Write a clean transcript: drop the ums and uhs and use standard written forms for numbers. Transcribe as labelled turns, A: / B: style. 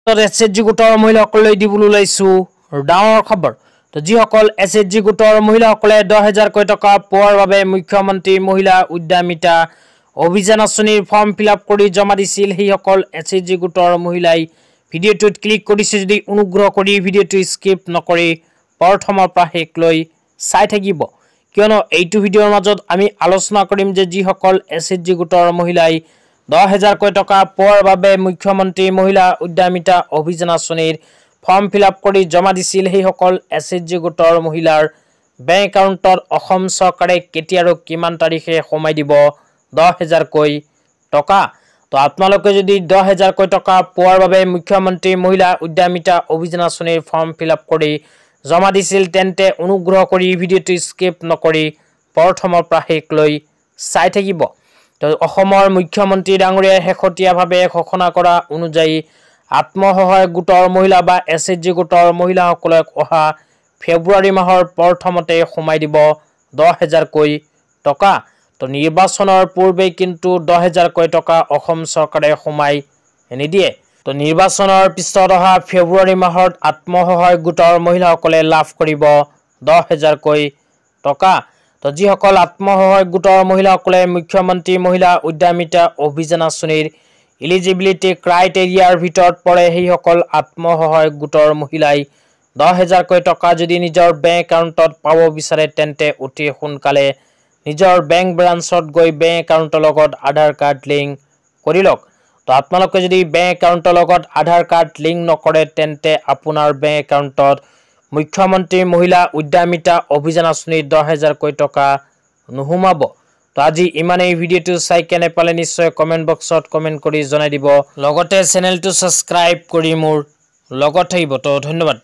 A: SHG গোটৰ মহিলাসকললৈ দিবলৈ ওলাইছো ডাঙৰ খবৰ। তো যিসকল SHG গোটৰ মহিলাসকলে 10,000 টকা পোৱাৰ বাবে মুখ্যমন্ত্ৰী মহিলা উদ্যমিতা অভিযান আঁচনিৰ ফৰ্ম ফিলআপ কৰি জমা দিছিল, সেইসকল SHG গোটৰ মহিলাই ভিডিঅ'টোত ক্লিক কৰিছে। যদি অনুগ্ৰহ কৰি ভিডিঅ'টো স্কিপ নকৰি প্ৰথমৰ পৰা শেষলৈ চাই থাকিব, কিয়নো এইটো ভিডিঅ'ৰ মাজত আমি আলোচনা কৰিম যে যিসকল SHG গোটৰ মহিলাই 10,000 টকা পোৱাৰ বাবে মুখ্যমন্ত্ৰী মহিলা উদ্যমিতা অভিযান আঁচনিৰ ফৰ্ম ফিলআপ কৰি জমা দিছিল, সেইসকল SHG গোটৰ মহিলাৰ বেংক একাউণ্টত অসম চৰকাৰে কেতিয়া আৰু কিমান তাৰিখে সোমাই দিব 10,000 টকা। তো আপোনালোকে যদি 10,000 টকা পোৱাৰ বাবে মুখ্যমন্ত্ৰী মহিলা উদ্যমিতা অভিযান আঁচনিৰ ফৰ্ম ফিলআপ কৰি জমা দিছিল, তেন্তে অনুগ্ৰহ কৰি ভিডিঅ'টো স্কিপ নকৰি প্ৰথমৰ পৰা শেষলৈ চাই থাকিব। তো অসমৰ মুখ্যমন্ত্ৰী ডাঙৰীয়াই শেহতীয়াভাৱে ঘোষণা কৰা অনুযায়ী আত্মসহায়ক গোটৰ মহিলা বা SHG গোটৰ মহিলাসকলক অহা ফেব্ৰুৱাৰী মাহৰ প্ৰথমতে সোমাই দিব 10,000 টকা। তো নিৰ্বাচনৰ পূৰ্বে কিন্তু 10,000 টকা অসম চৰকাৰে সোমাই নিদিয়ে। তো নিৰ্বাচনৰ পিছত অহা ফেব্ৰুৱাৰী মাহত আত্মসহায়ক গোটৰ মহিলাসকলে লাভ কৰিব 10,000 টকা। তো যিসকল আত্মসহায়ক গোটৰ মহিলাসকলে মুখ্যমন্ত্ৰী মহিলা উদ্যমিতা অভিযান আঁচনিৰ ইলিজিবিলিটি ক্ৰাইটেৰিয়াৰ ভিতৰত পৰে, সেইসকল আত্মসহায়ক গোটৰ মহিলাই 10,000 টকা যদি নিজৰ বেংক একাউণ্টত পাব বিচাৰে, তেন্তে অতি সোনকালে নিজৰ বেংক ব্ৰাঞ্চত গৈ বেংক একাউণ্টৰ লগত আধাৰ কাৰ্ড লিংক কৰি লওক। তো আপোনালোকে যদি বেংক একাউণ্টৰ লগত আধাৰ কাৰ্ড লিংক নকৰে, তেন্তে আপোনাৰ বেংক একাউণ্টত মুখ্যমন্ত্ৰী মহিলা উদ্যমিতা অভিযান আঁচনিৰ 10,000 টকা নোসোমাব। তো আজি ইমানেই। ভিডিঅ'টো চাই কেনে পালে নিশ্চয় কমেণ্ট বক্সত কমেণ্ট কৰি জনাই দিব, লগতে চেনেলটো ছাবস্ক্ৰাইব কৰি মোৰ লগত থাকিব। তো ধন্যবাদ।